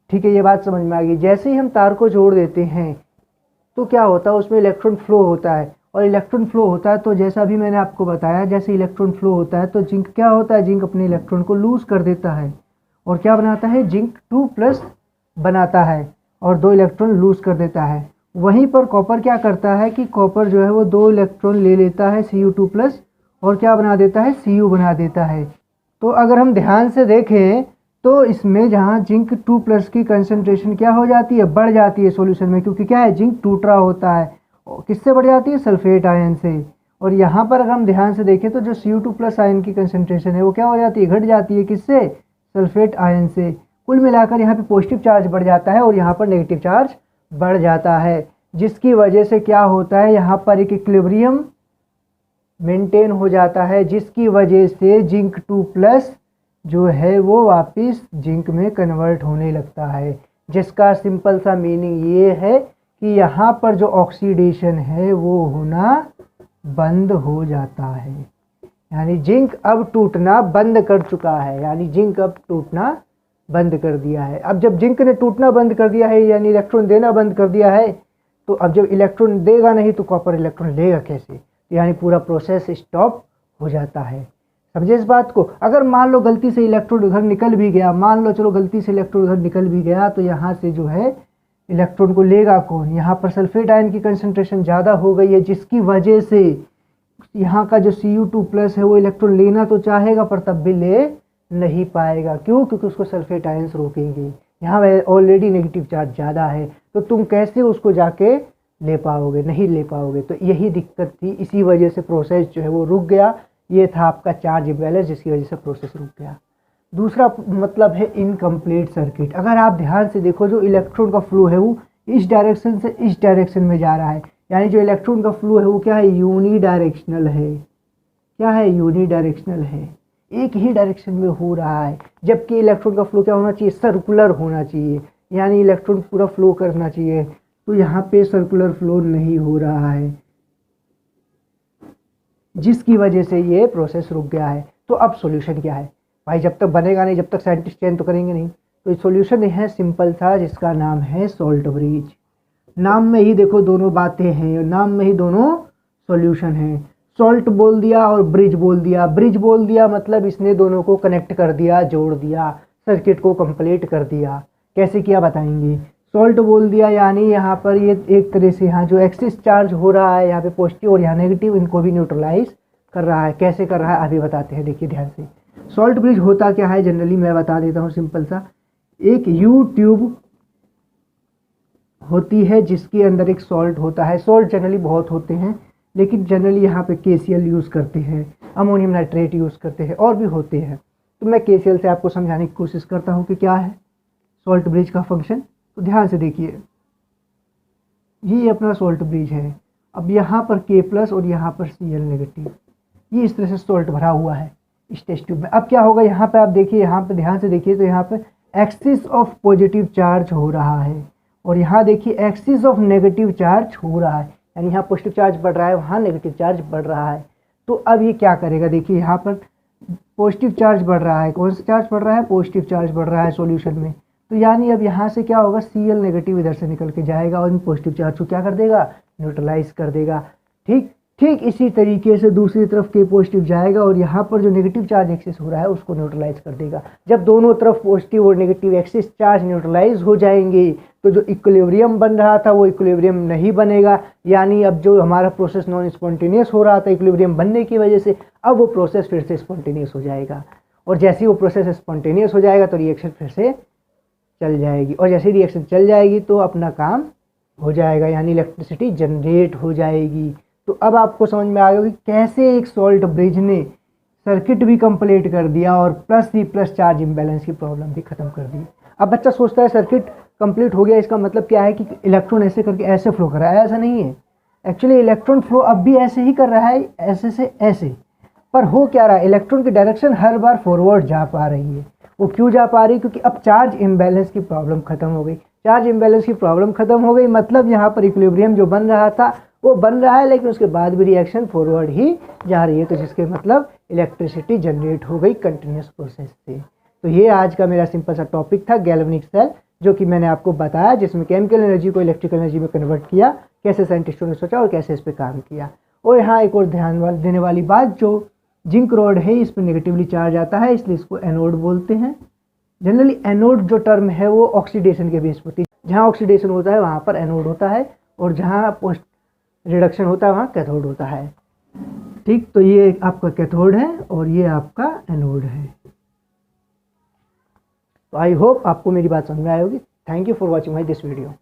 ठीक है, ये बात समझ में आ गई। जैसे ही हम तार को जोड़ देते हैं तो क्या होता है, उसमें इलेक्ट्रॉन फ्लो होता है, और इलेक्ट्रॉन फ्लो होता है तो जैसा अभी मैंने आपको बताया, जैसे इलेक्ट्रॉन फ्लो होता है तो जिंक क्या होता है, जिंक अपने इलेक्ट्रॉन को लूज कर देता है और क्या बनाता है, जिंक 2+ बनाता है और 2 इलेक्ट्रॉन लूज कर देता है। वहीं पर कॉपर क्या करता है कि कॉपर जो है वो 2 इलेक्ट्रॉन ले लेता है Cu2+ और क्या बना देता है, Cu बना देता है। तो अगर हम ध्यान से देखें तो इसमें जहाँ जिंक 2+ की कंसंट्रेशन क्या हो जाती है, बढ़ जाती है सॉल्यूशन में, क्योंकि क्या है, जिंक टूट रहा होता है। किससे बढ़ जाती है, सल्फेट आयन से। और यहाँ पर अगर हम ध्यान से देखें तो जो Cu2+ आयन की कंसंट्रेशन है वो क्या हो जाती है, घट जाती है। किससे, सल्फेट आयन से। कुल मिलाकर यहाँ पे पॉजिटिव चार्ज बढ़ जाता है और यहाँ पर नेगेटिव चार्ज बढ़ जाता है, जिसकी वजह से क्या होता है, यहाँ पर एक इक्विलिब्रियम मेंटेन हो जाता है, जिसकी वजह से जिंक 2+ जो है वो वापस जिंक में कन्वर्ट होने लगता है। जिसका सिंपल सा मीनिंग ये है कि यहाँ पर जो ऑक्सीडेशन है वो होना बंद हो जाता है, यानी जिंक अब टूटना बंद कर चुका है, यानी जिंक अब टूटना बंद कर दिया है। अब जब जिंक ने टूटना बंद कर दिया है, यानी इलेक्ट्रॉन देना बंद कर दिया है, तो अब जब इलेक्ट्रॉन देगा नहीं तो कॉपर इलेक्ट्रॉन लेगा कैसे, यानी पूरा प्रोसेस स्टॉप हो जाता है। समझे इस बात को। अगर मान लो गलती से इलेक्ट्रॉन उधर निकल भी गया, मान लो चलो गलती से इलेक्ट्रॉन उधर निकल भी गया, तो यहाँ से जो है इलेक्ट्रॉन को लेगा कौन, यहाँ पर सल्फेट आयन की कंसंट्रेशन ज़्यादा हो गई है, जिसकी वजह से यहाँ का जो Cu2+ है वो इलेक्ट्रॉन लेना तो चाहेगा पर तब भी ले नहीं पाएगा। क्यों, क्योंकि उसको सल्फेट आयंस रोकेंगे। यहाँ ऑलरेडी नेगेटिव चार्ज ज़्यादा है, तो तुम कैसे उसको जाके ले पाओगे, नहीं ले पाओगे। तो यही दिक्कत थी, इसी वजह से प्रोसेस जो है वो रुक गया। ये था आपका चार्ज इम्बैलेंस, जिसकी वजह से प्रोसेस रुक गया। दूसरा मतलब है इनकम्प्लीट सर्किट। अगर आप ध्यान से देखो, जो इलेक्ट्रॉन का फ्लो है वो इस डायरेक्शन से इस डायरेक्शन में जा रहा है, यानी जो इलेक्ट्रॉन का फ्लो है वो क्या है, यूनिडायरेक्शनल है। क्या है, यूनिडायरेक्शनल है, एक ही डायरेक्शन में हो रहा है। जबकि इलेक्ट्रॉन का फ्लो क्या होना चाहिए, सर्कुलर होना चाहिए, यानी इलेक्ट्रॉन पूरा फ्लो करना चाहिए। तो यहाँ पे सर्कुलर फ्लो नहीं हो रहा है, जिसकी वजह से ये प्रोसेस रुक गया है। तो अब सॉल्यूशन क्या है भाई, जब तक बनेगा नहीं, जब तक साइंटिस्ट चेंज तो करेंगे नहीं, तो सॉल्यूशन है सिंपल था, जिसका नाम है सॉल्ट ब्रिज। नाम में ही देखो दोनों बातें हैं, नाम में ही दोनों सॉल्यूशन हैं। सॉल्ट बोल दिया और ब्रिज बोल दिया। ब्रिज बोल दिया मतलब इसने दोनों को कनेक्ट कर दिया, जोड़ दिया, सर्किट को कंप्लीट कर दिया। कैसे किया बताएंगे। सॉल्ट बोल दिया यानी यहाँ पर ये एक तरह से यहाँ जो एक्सिस चार्ज हो रहा है, यहाँ पे पॉजिटिव और यहाँ नेगेटिव, इनको भी न्यूट्रलाइज कर रहा है। कैसे कर रहा है अभी बताते हैं, देखिए ध्यान से। सॉल्ट ब्रिज होता क्या है, जनरली मैं बता देता हूँ सिंपल सा। एक यू ट्यूब होती है जिसके अंदर एक सॉल्ट होता है। सॉल्ट जनरली बहुत होते हैं, लेकिन जनरली यहाँ पे KCl यूज़ करते हैं, अमोनियम नाइट्रेट यूज़ करते हैं, और भी होते हैं। तो मैं KCl से आपको समझाने की कोशिश करता हूँ कि क्या है सॉल्ट ब्रिज का फंक्शन। तो ध्यान से देखिए, ये अपना सॉल्ट ब्रिज है। अब यहाँ पर K+ और यहाँ पर Cl नेगेटिव, ये इस तरह से सॉल्ट भरा हुआ है इस टेस्ट ट्यूब में। अब क्या होगा, यहाँ पे आप देखिए, यहाँ पे ध्यान से देखिए, तो यहाँ पे एक्सिस ऑफ पॉजिटिव चार्ज हो रहा है और यहाँ देखिए एक्सिस ऑफ नेगेटिव चार्ज हो रहा है, यानी यहाँ पॉजिटिव चार्ज बढ़ रहा है, वहाँ नेगेटिव चार्ज बढ़ रहा है। तो अब ये क्या करेगा, देखिए यहाँ पर पॉजिटिव चार्ज बढ़ रहा है। कौन सा चार्ज बढ़ रहा है, पॉजिटिव चार्ज बढ़ रहा है सॉल्यूशन में। तो यानी अब यहाँ से क्या होगा, Cl नेगेटिव इधर से निकल के जाएगा और इन पॉजिटिव चार्ज को क्या कर देगा, न्यूट्रलाइज कर देगा। ठीक इसी तरीके से दूसरी तरफ K पॉजिटिव जाएगा और यहाँ पर जो नेगेटिव चार्ज एक्सेस हो रहा है उसको न्यूट्रलाइज कर देगा। जब दोनों तरफ पॉजिटिव और नेगेटिव एक्सेस चार्ज न्यूट्रलाइज हो जाएंगे तो जो इक्विलिब्रियम बन रहा था वो इक्विलिब्रियम नहीं बनेगा, यानी अब जो हमारा प्रोसेस नॉन स्पॉन्टेनियस हो रहा था इक्विलिब्रियम बनने की वजह से, अब वो प्रोसेस फिर से स्पॉन्टेनियस हो जाएगा। और जैसे ही वो प्रोसेस स्पॉन्टेनियस हो जाएगा तो रिएक्शन फिर से चल जाएगी, और जैसे रिएक्शन चल जाएगी तो अपना काम हो जाएगा, यानी इलेक्ट्रिसिटी जनरेट हो जाएगी। तो अब आपको समझ में आ गया कि कैसे एक सॉल्ट ब्रिज ने सर्किट भी कंप्लीट कर दिया और प्लस चार्ज इम्बैलेंस की प्रॉब्लम भी खत्म कर दी। अब बच्चा सोचता है सर्किट कंप्लीट हो गया इसका मतलब क्या है कि इलेक्ट्रॉन ऐसे करके ऐसे फ्लो कर रहा है, ऐसा नहीं है। एक्चुअली इलेक्ट्रॉन फ्लो अब भी ऐसे ही कर रहा है, ऐसे से ऐसे, पर हो क्या रहा है, इलेक्ट्रॉन की डायरेक्शन हर बार फॉरवर्ड जा पा रही है। वो क्यों जा पा रही है? क्योंकि अब चार्ज इम्बैलेंस की प्रॉब्लम खत्म हो गई। चार्ज इम्बैलेंस की प्रॉब्लम खत्म हो गई मतलब यहाँ पर इक्विलिब्रियम जो बन रहा था वो बन रहा है, लेकिन उसके बाद भी रिएक्शन फॉरवर्ड ही जा रही है, तो जिसके मतलब इलेक्ट्रिसिटी जनरेट हो गई कंटिन्यूस प्रोसेस से। तो ये आज का मेरा सिंपल सा टॉपिक था गैल्वेनिक सेल, जो कि मैंने आपको बताया, जिसमें केमिकल एनर्जी को इलेक्ट्रिकल एनर्जी में कन्वर्ट किया, कैसे साइंटिस्टों ने सोचा और कैसे इस पर काम किया। और यहाँ एक और ध्यान देने वाली बात, जो जिंक रॉड है इस पर नेगेटिवली चार्ज आता है, इसलिए इसको एनोड बोलते हैं। जनरली एनोड जो टर्म है वो ऑक्सीडेशन के बेस पर, जहाँ ऑक्सीडेशन होता है वहाँ पर एनोड होता है, और जहाँ पोस्ट रिडक्शन होता है वहाँ कैथोड होता है। ठीक, तो ये आपका कैथोड है और ये आपका एनोड है। तो आई होप आपको मेरी बात समझ में आई होगी। Thank you for watching my this video.